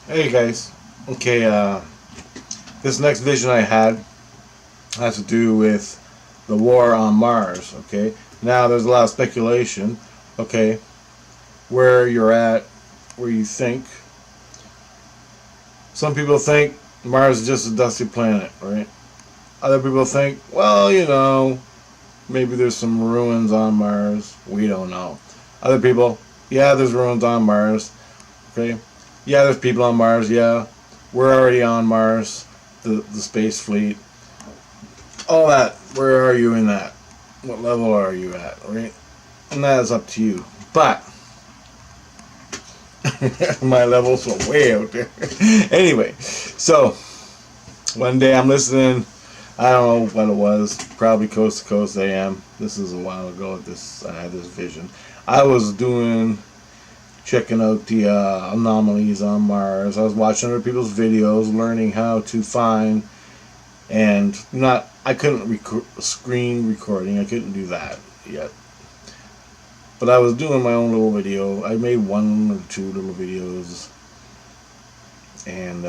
Hey guys. Okay, this next vision I had has to do with the war on Mars. Okay, now there's a lot of speculation. Okay, where you're at, where you think. Some people think Mars is just a dusty planet, right? Other people think, well, maybe there's some ruins on Mars. We don't know. Other people, yeah, there's ruins on Mars. Okay, yeah, there's people on Mars. Yeah, we're already on Mars. The space fleet, all that. Where are you in that? What level are you at? Right, and that is up to you. But my levels are way out there. Anyway, so one day I'm listening. I don't know what it was. Probably Coast to Coast AM. This is a while ago. I had this vision. I was checking out the anomalies on Mars. I was watching other people's videos, learning how to find and not. I couldn't screen recording. I couldn't do that yet. But I was doing my own little video. I made one or two little videos, and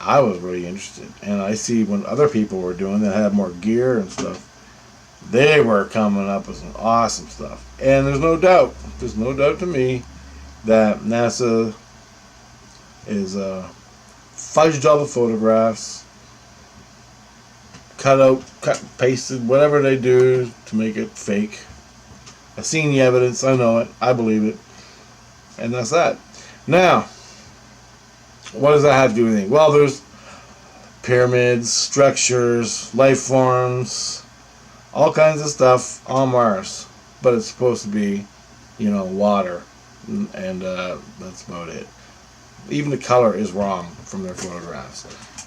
I was really interested. And I see when other people were doing that had more gear and stuff, they were coming up with some awesome stuff. And there's no doubt to me that NASA is fudged all the photographs, cut, pasted, whatever they do to make it fake. I've seen the evidence. I know it. I believe it. And that's that. Now, what does that have to do with anything? Well, there's pyramids, structures, life forms, all kinds of stuff on Mars. But it's supposed to be, water. And that's about it. Even the color is wrong from their photographs.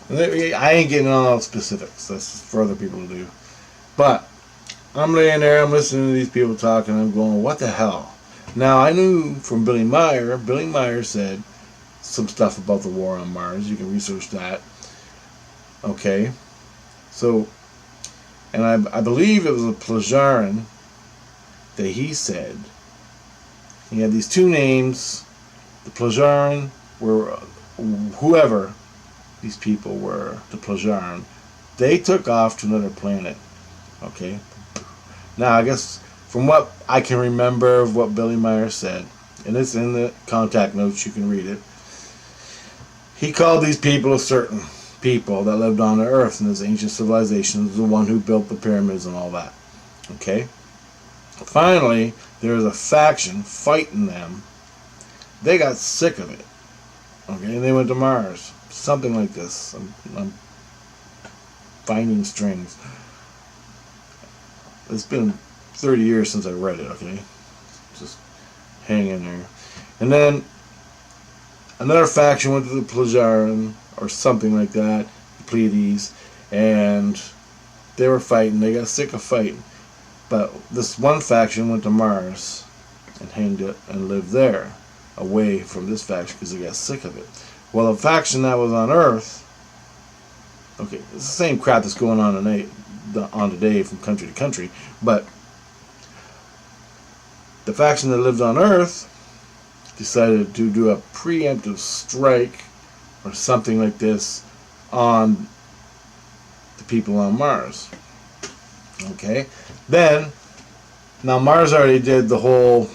I ain't getting on all the specifics. That's for other people to do. But I'm laying there, I'm listening to these people talking, I'm going, what the hell? Now, I knew from Billy Meyer said some stuff about the war on Mars. You can research that. Okay. So, and I believe it was a Plajarin that he said. He had these two names. The Plajarin were whoever these people were, the Plajarin. They took off to another planet. Okay. Now, I guess from what I can remember of what Billy Meyer said, and it's in the contact notes, you can read it. He called these people a certain people that lived on the earth in this ancient civilization, the one who built the pyramids and all that. Okay? Finally, there was a faction fighting them. They got sick of it. Okay? And they went to Mars. Something like this. I'm finding strings. It's been 30 years since I read it, okay? Just hang in there. And then another faction went to the Plajarin, or something like that, the Pleiades, and they were fighting. They got sick of fighting. But this one faction went to Mars and hanged it and lived there, away from this faction because they got sick of it. Well, the faction that was on Earth, okay, it's the same crap that's going on today from country to country, but the faction that lived on Earth decided to do a preemptive strike or something like this on the people on Mars. Okay? Then, now Mars already did the whole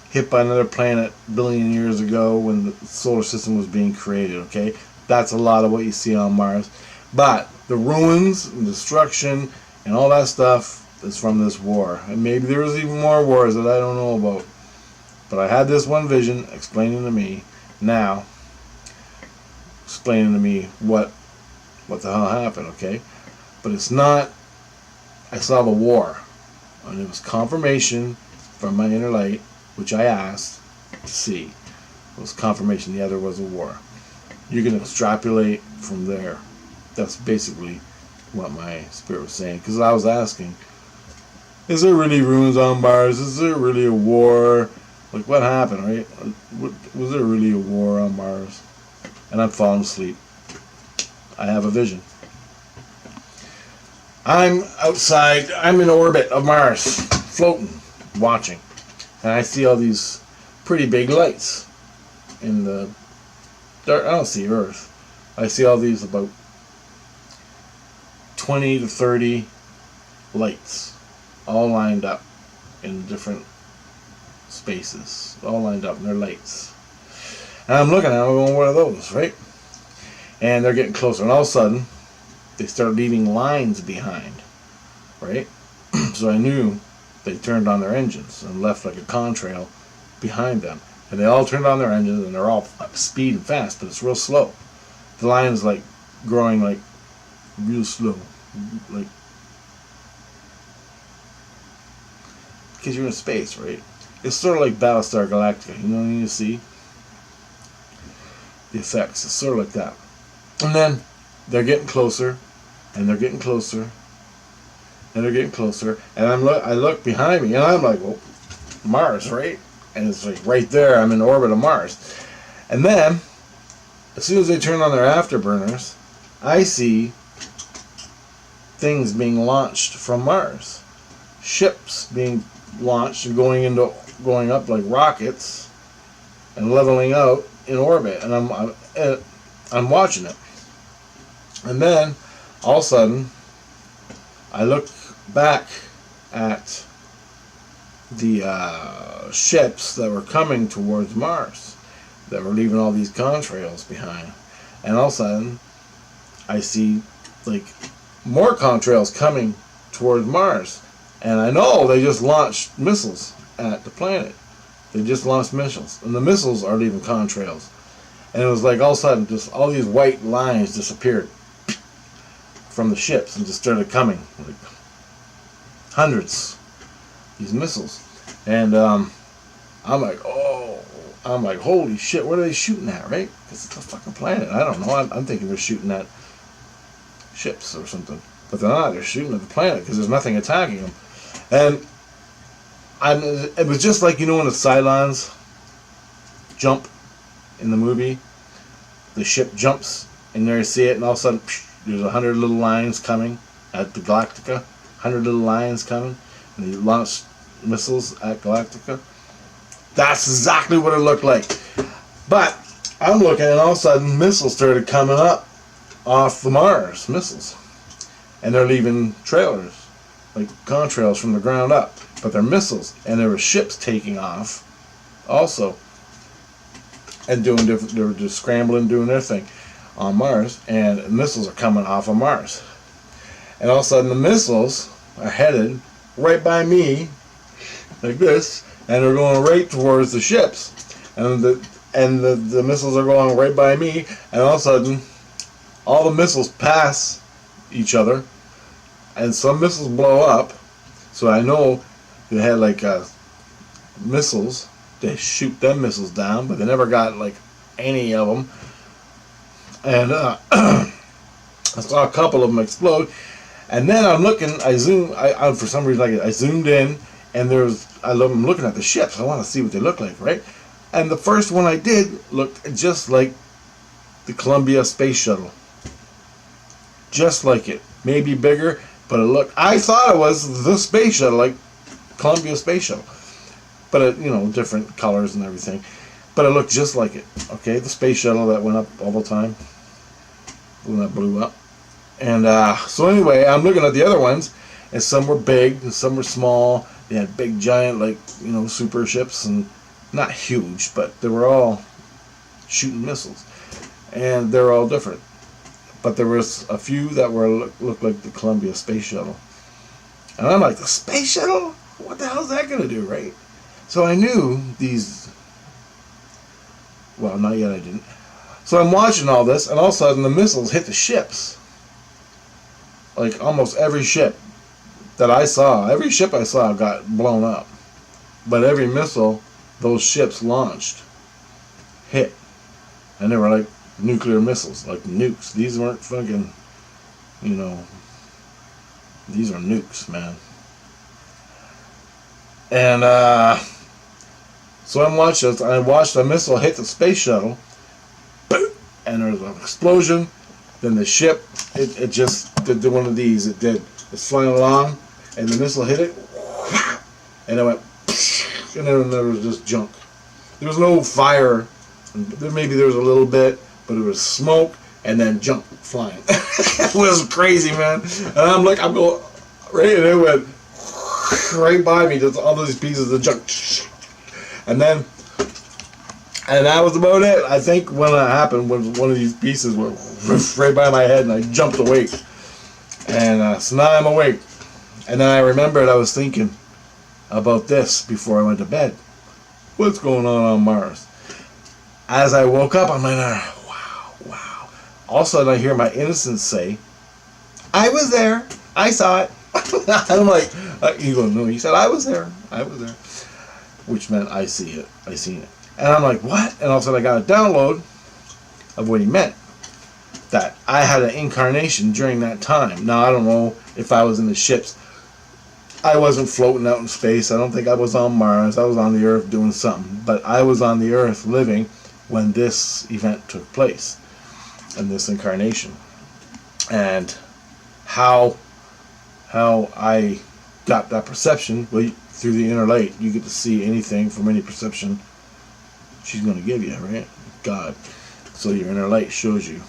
hit by another planet billion years ago when the solar system was being created, okay? That's a lot of what you see on Mars. But the ruins and destruction and all that stuff is from this war. And maybe there was even more wars that I don't know about. But I had this one vision explaining to me what the hell happened, okay? But it's not, I saw the war. And it was confirmation from my inner light, which I asked to see. It was confirmation, yeah, there was a war. You can extrapolate from there. That's basically what my spirit was saying. Because I was asking, is there really ruins on Mars? Is there really a war? Like, what happened, right? Was there really a war on Mars? And I'm falling asleep. I have a vision. I'm outside, I'm in orbit of Mars, floating, watching. And I see all these pretty big lights in the dark. I don't see Earth. I see all these about 20 to 30 lights, all lined up in different spaces, all lined up, and they're lights. And I'm looking at them going, what are those, right? And they're getting closer, and all of a sudden, they start leaving lines behind, right? So I knew they turned on their engines and left like a contrail behind them. And they all turned on their engines, and they're all speeding fast, but it's real slow. The line is like growing like real slow, like, because you're in space, right? It's sort of like Battlestar Galactica. You know what you see? The effects. It's sort of like that. And then they're getting closer, and they're getting closer, and they're getting closer. And I look behind me, and I'm like, well, Mars, right? And it's like right there. I'm in orbit of Mars. And then, as soon as they turn on their afterburners, I see things being launched from Mars. Ships being launched and going up like rockets and leveling out in orbit, and I'm watching it. And then all of a sudden I look back at the ships that were coming towards Mars, that were leaving all these contrails behind, and all of a sudden I see like more contrails coming towards Mars. And I know they just launched missiles at the planet. They just launched missiles. And the missiles are leaving contrails. And it was like all of a sudden, just all these white lines disappeared from the ships and just started coming. Like hundreds. These missiles. And I'm like, holy shit, what are they shooting at, right? Because it's a fucking planet. I don't know. I'm thinking they're shooting at ships or something. But they're not. They're shooting at the planet because there's nothing attacking them. And it was just like, you know, when the Cylons jump in the movie, the ship jumps, and there you see it, and all of a sudden, there's 100 little lines coming at the Galactica, 100 little lines coming, and they launch missiles at Galactica. That's exactly what it looked like. But I'm looking, and all of a sudden, missiles started coming up off the Mars, missiles. And they're leaving trailers, like contrails from the ground up, but they're missiles. And there were ships taking off, also, and doing different. They were just scrambling, doing their thing on Mars, and missiles are coming off of Mars. And all of a sudden, the missiles are headed right by me, like this, and they're going right towards the ships, and the missiles are going right by me, and all of a sudden, all the missiles pass each other, and some missiles blow up. So I know they had like missiles. They shoot them missiles down, but they never got like any of them. And I saw a couple of them explode. And then I'm looking. I for some reason I zoomed in, and I'm looking at the ships. I want to see what they look like, right? And the first one I did looked just like the Columbia Space Shuttle. Just like it. Maybe bigger, but I thought it was the space shuttle, like Columbia Space Shuttle. But it, different colors and everything. But it looked just like it. Okay, the space shuttle that went up all the time. When that blew up. And so anyway, I'm looking at the other ones, and some were big, and some were small. They had big, giant, like, super ships, and not huge, but they were all shooting missiles. And they're all different. But there was a few that looked like the Columbia Space Shuttle. And I'm like, the Space Shuttle? What the hell is that going to do, right? So I knew these... Well, not yet, I didn't. So I'm watching all this, and all of a sudden the missiles hit the ships. Like almost every ship that I saw, every ship I saw got blown up. But every missile those ships launched hit. And they were like nuclear missiles, like nukes. These weren't fucking, these are nukes, man. And so I'm watching this, and I watched a missile hit the space shuttle, boom, and there was an explosion. Then the ship, it just did one of these. It's flying along, and the missile hit it, and it went, and then there was just junk. There was no fire. Maybe there was a little bit, but it was smoke and then junk flying. It was crazy, man. And I'm going right, and it went right by me. Just all those pieces of junk, and that was about it. I think when that happened, when one of these pieces went right by my head, and I jumped awake. And so now I'm awake. And then I remembered I was thinking about this before I went to bed. What's going on Mars? As I woke up, I'm like, wow. All of a sudden, I hear my innocence say, I was there. I saw it. I'm like, he goes, no, he said, I was there. Which meant I see it. I seen it. And I'm like, what? And all of a sudden, I got a download of what he meant. That I had an incarnation during that time. Now, I don't know if I was in the ships. I wasn't floating out in space. I don't think I was on Mars. I was on the Earth doing something. But I was on the Earth living when this event took place. And this incarnation. And how I got that perception, well, through the inner light, you get to see anything from any perception she's going to give you, right? God. So your inner light shows you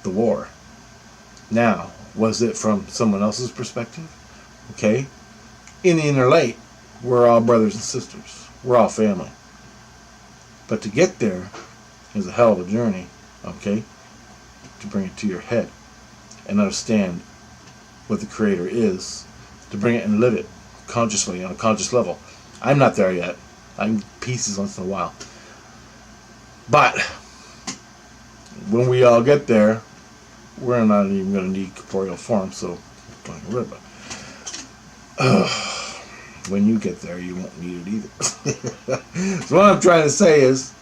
the war. Now, was it from someone else's perspective? Okay. In the inner light, we're all brothers and sisters. We're all family. But to get there is a hell of a journey, okay? To bring it to your head and understand what the Creator is, to bring it and live it consciously on a conscious level. I'm not there yet. I'm pieces once in a while. But when we all get there, we're not even going to need corporeal form, so don't worry about it. When you get there, you won't need it either. So what I'm trying to say is,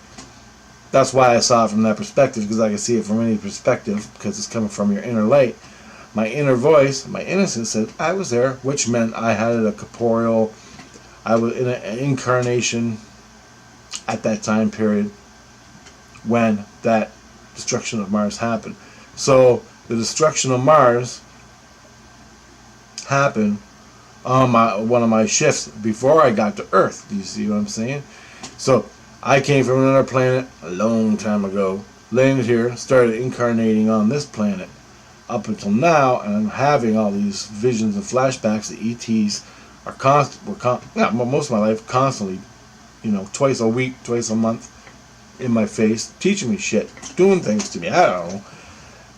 that's why I saw it from that perspective, because I can see it from any perspective, because it's coming from your inner light. My inner voice, my innocence said, I was there, which meant I had a corporeal, I was in an incarnation at that time period when that destruction of Mars happened. So the destruction of Mars happened on one of my shifts before I got to Earth. Do you see what I'm saying? So I came from another planet a long time ago, landed here, started incarnating on this planet up until now, and I'm having all these visions and flashbacks. The ETs are most of my life constantly, twice a week, twice a month in my face, teaching me shit, doing things to me. I don't know.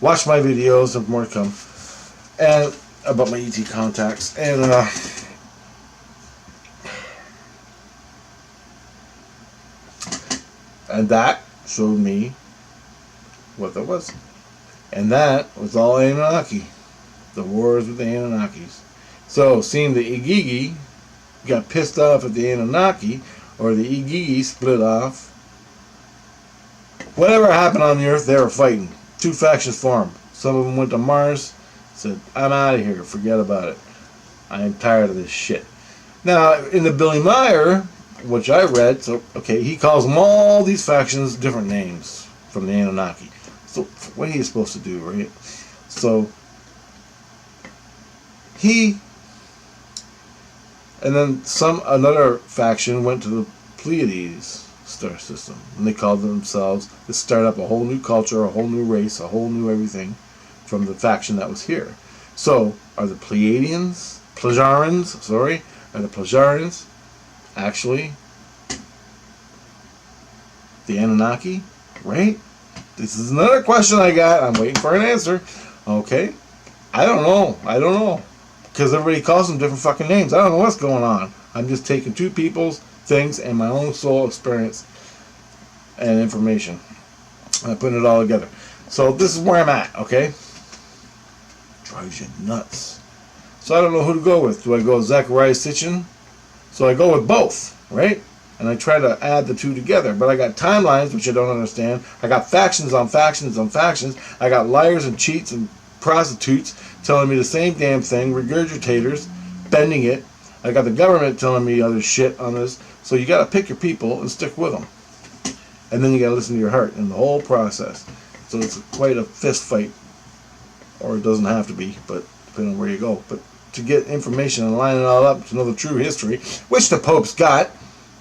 Watch my videos, and more to come, and about my ET contacts, and that showed me what that was. And that was all Anunnaki. The wars with the Anunnakis. So, seeing the Igigi got pissed off at the Anunnaki, or the Igigi split off, whatever happened on the Earth, they were fighting. Two factions formed. Some of them went to Mars, said, I'm out of here, forget about it. I am tired of this shit. Now, in the Billy Meyer, which I read, he calls them all these factions different names from the Anunnaki. So, what are you supposed to do, right? So, and then another faction went to the Pleiades star system, and they called themselves, to start up a whole new culture, a whole new race, a whole new everything from the faction that was here. So, are the Pleiadians, are the Plejarians actually the Anunnaki, right? This is another question I got. I'm waiting for an answer. Okay. I don't know. Because everybody calls them different fucking names. I don't know what's going on. I'm just taking two people's things and my own soul experience and information. And I'm putting it all together. So this is where I'm at, okay? Drives you nuts. So I don't know who to go with. Do I go with Zecharia Sitchin? So I go with both, right? And I try to add the two together. But I got timelines, which I don't understand. I got factions on factions on factions. I got liars and cheats and prostitutes telling me the same damn thing. Regurgitators, bending it. I got the government telling me other shit on this. So you got to pick your people and stick with them. And then you got to listen to your heart in the whole process. So it's quite a fist fight. Or it doesn't have to be, but depending on where you go. But to get information and line it all up to know the true history, which the popes got,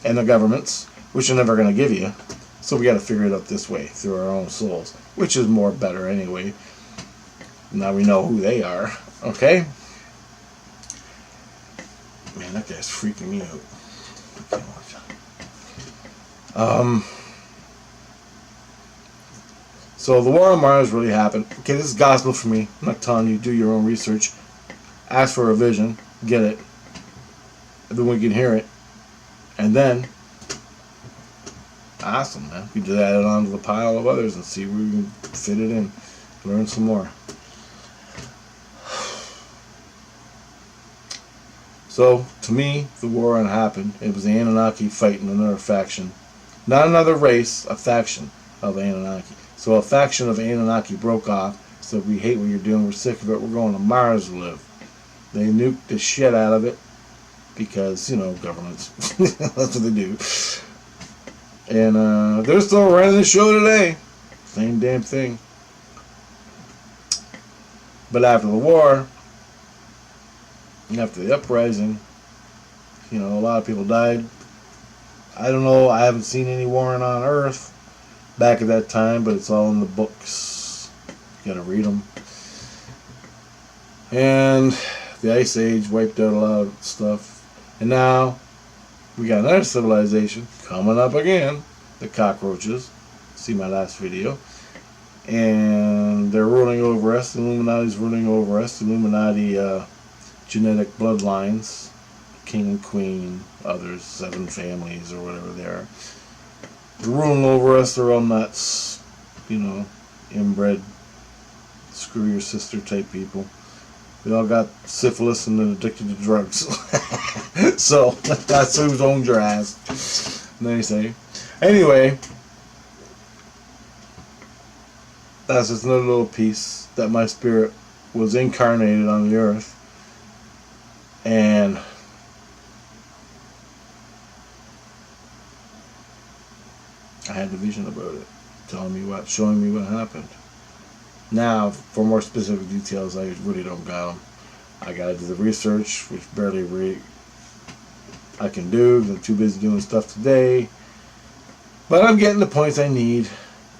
and the governments, which they're never going to give you. So we got to figure it out this way, through our own souls, which is more better anyway. Now we know who they are, okay? Man, that guy's freaking me out. I can't watch that. So the war on Mars really happened. Okay, this is gospel for me. I'm not telling you, do your own research. Ask for a vision, get it. And then we can hear it. And then, awesome, man. We just add it onto the pile of others and see where we can fit it in. Learn some more. So, to me, the war happened. It was the Anunnaki fighting another faction. Not another race, a faction of Anunnaki. So a faction of Anunnaki broke off, said, we hate what you're doing, we're sick of it, we're going to Mars to live. They nuked the shit out of it because, you know, governments. That's what they do. And they're still running the show today. Same damn thing. But after the war, after the uprising, you know, a lot of people died. I don't know, I haven't seen any warring on Earth back at that time, but it's all in the books. You gotta read them. And the Ice Age wiped out a lot of stuff. And now, we got another civilization coming up again, the cockroaches. See my last video. And they're ruling over us. The Illuminati's ruling over us. The Illuminati genetic bloodlines, king and queen, others, 7 families or whatever they are. They're ruling over us. They're all nuts, you know, inbred, screw your sister type people. We all got syphilis and then addicted to drugs. So that's who's owned your ass, they say. Anyway, that's just another little piece that my spirit was incarnated on the earth. And I had the vision about it, telling me what, showing me what happened. Now, for more specific details, I really don't got them. I got to do the research, which barely I can do. I'm too busy doing stuff today. But I'm getting the points I need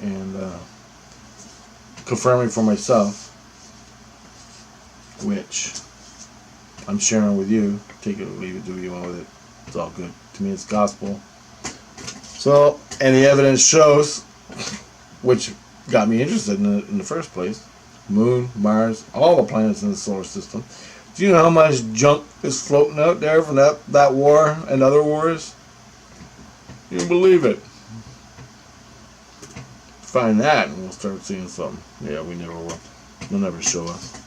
and confirming for myself, which I'm sharing with you. Take it or leave it, do what you want with it. It's all good. To me, it's gospel. So, and the evidence shows, which got me interested in the first place, Moon, Mars, all the planets in the solar system. Do you know how much junk is floating out there from that war and other wars? You can believe it. Find that and we'll start seeing something. Yeah, we never will. They'll never show us.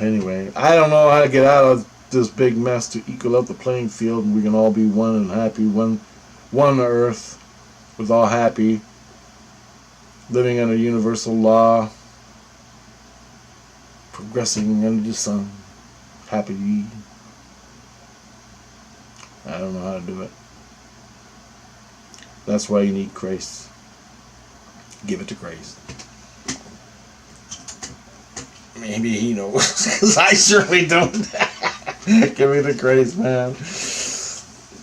Anyway, I don't know how to get out of this big mess to equal out the playing field and we can all be one and happy, one earth with all happy, living under universal law, progressing under the sun, happy. I don't know how to do it. That's why you need Christ. Give it to Christ. Maybe he knows, because I certainly don't. Give me the Christ, man.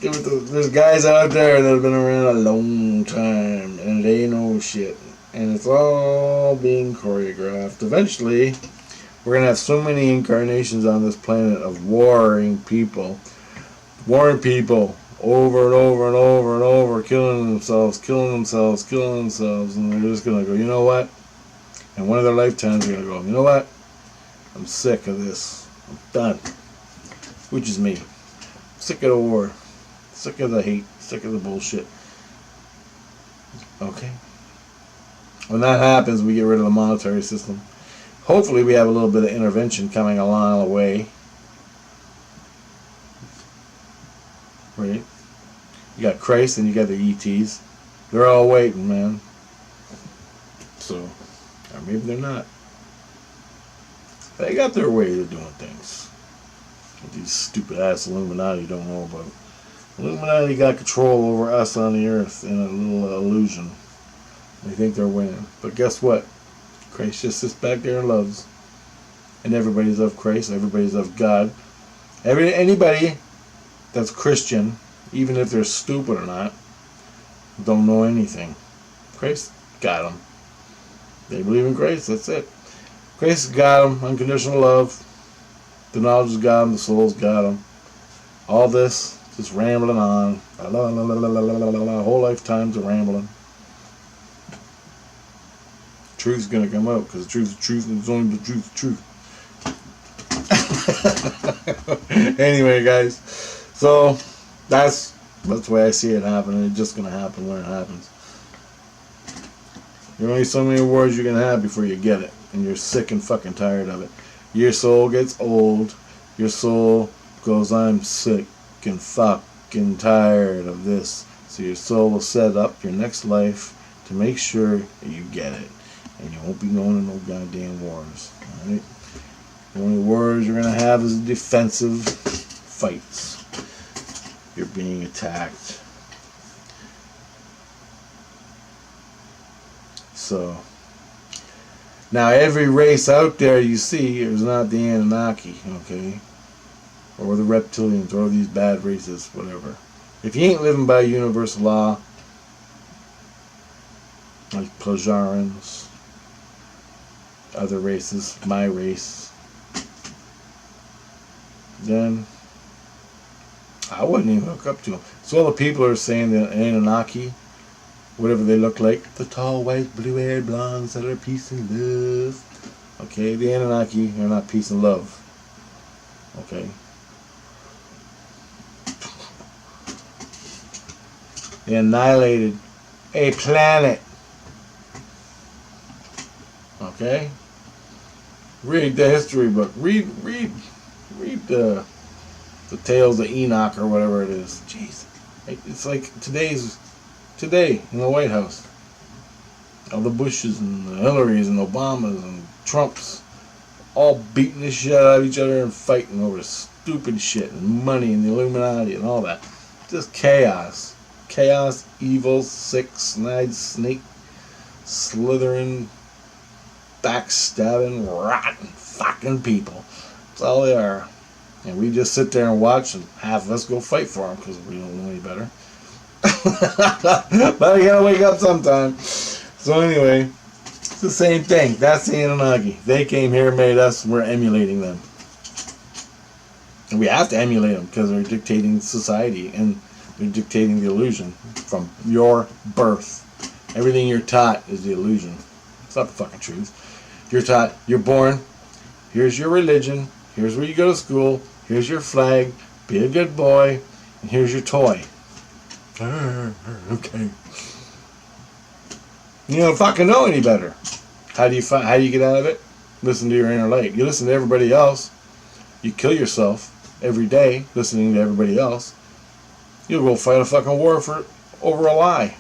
There's guys out there that have been around a long time, and they know shit. And it's all being choreographed. Eventually, we're going to have so many incarnations on this planet of warring people. Warring people over and over and over and over, killing themselves, and they're just going to go, you know what? And one of their lifetimes, they're going to go, you know what? I'm sick of this. I'm done. Which is me. Sick of the war. Sick of the hate. Sick of the bullshit. Okay. When that happens, we get rid of the monetary system. Hopefully we have a little bit of intervention coming along the way. Right? You got Christ and you got the ETs. They're all waiting, man. So, or maybe they're not. They got their way of doing things. These stupid ass Illuminati don't know about. Illuminati got control over us on the earth in a little illusion. They think they're winning. But guess what? Christ just sits back there and loves. And everybody's of Christ. Everybody's of God. Anybody that's Christian even if they're stupid or not, don't know anything. Christ got them. They believe in grace, that's it. Grace got them, unconditional love. The knowledge has got them, the soul's got them. All this, just rambling on. Whole lifetimes of rambling. Truth's gonna come out, because the truth is truth, and it's only the truth Anyway, guys, so that's the way I see it happening. It's just gonna happen when it happens. There's only so many words you can have before you get it, and you're sick and fucking tired of it. Your soul gets old. Your soul goes, I'm sick and fucking tired of this. So your soul will set up your next life to make sure that you get it, and you won't be going to no goddamn wars. All right. The only wars you're gonna have is defensive fights. You're being attacked. So now every race out there you see is not the Anunnaki, okay? Or the reptilians, or these bad races, whatever. If you ain't living by universal law, like Plajarans, other races, my race, then I wouldn't even hook up to them. So all the people are saying that Anunnaki, whatever they look like, the tall, white, blue-haired blondes that are peace and love. Okay, the Anunnaki are not peace and love. Okay. They annihilated a planet. Okay? Read the history book. Read the Tales of Enoch or whatever it is. Jeez. It's like today in the White House. All the Bushes and the Hillarys and Obamas and Trumps all beating the shit out of each other and fighting over stupid shit and money and the Illuminati and all that. Just chaos. Chaos, evil, sick, snide, snake, slithering, backstabbing, rotten fucking people. That's all they are. And we just sit there and watch, and half of us go fight for them because we don't know any better. But you gotta wake up sometime. So anyway, it's the same thing. That's the Anunnaki. They came here, made us, and we're emulating them. And we have to emulate them because they're dictating society, and they're dictating the illusion from your birth. Everything you're taught is the illusion. It's not the fucking truth. You're taught, you're born, here's your religion, here's where you go to school, here's your flag, be a good boy, and here's your toy. Okay. You don't fucking know any better. How do you get out of it? Listen to your inner light. You listen to everybody else. You kill yourself every day listening to everybody else. You'll go fight a fucking war over a lie.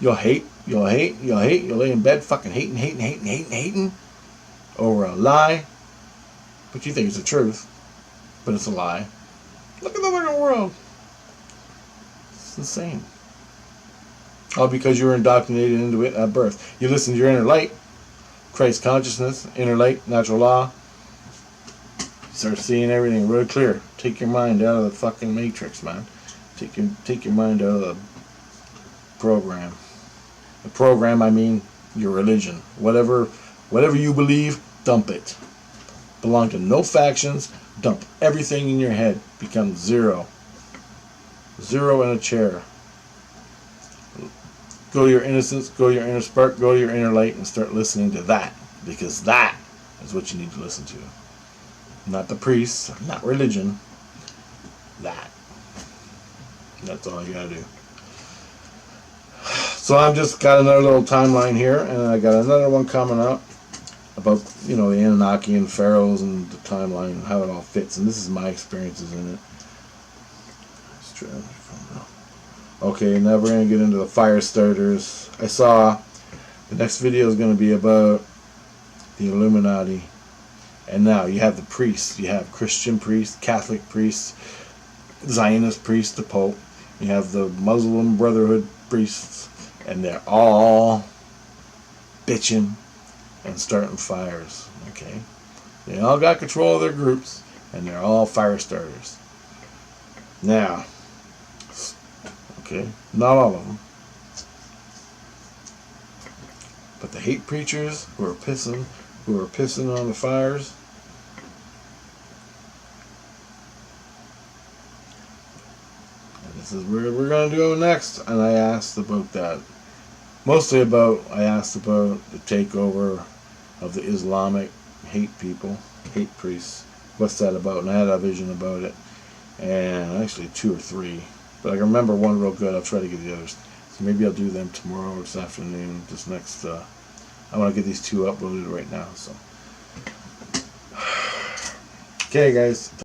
You'll hate. You'll lay in bed fucking hating over a lie. But you think it's the truth. But it's a lie. Look at the fucking world. It's insane. All because you were indoctrinated into it at birth. You listen to your inner light, Christ consciousness, inner light, natural law. Start seeing everything real clear. Take your mind out of the fucking matrix, man. Take your mind out of the program. The program, I mean your religion. Whatever you believe, dump it. Belong to no factions. Dump everything in your head. Become zero. Zero in a chair. Go to your innocence, go to your inner spark, go to your inner light, and start listening to that. Because that is what you need to listen to. Not the priests, not religion. That. That's all you gotta do. So I've just got another little timeline here, and I got another one coming up about, the Anunnaki and pharaohs and the timeline and how it all fits. And this is my experiences in it. Let's try that from now. Okay, now we're going to get into the fire starters. I saw the next video is going to be about the Illuminati. And now you have the priests. You have Christian priests, Catholic priests, Zionist priests, the Pope. You have the Muslim Brotherhood priests. And they're all bitching and starting fires. Okay? They all got control of their groups. And they're all fire starters. Now, Okay, not all of them. But the hate preachers who are pissing on the fires. And this is where we're going to go next. And I asked about that. I asked about the takeover of the Islamic hate people, hate priests. What's that about? And I had a vision about it. And actually 2 or 3. But I can remember one real good. I'll try to get the others. So maybe I'll do them tomorrow or this afternoon. This next, I want to get these 2 uploaded right now. So, okay, guys.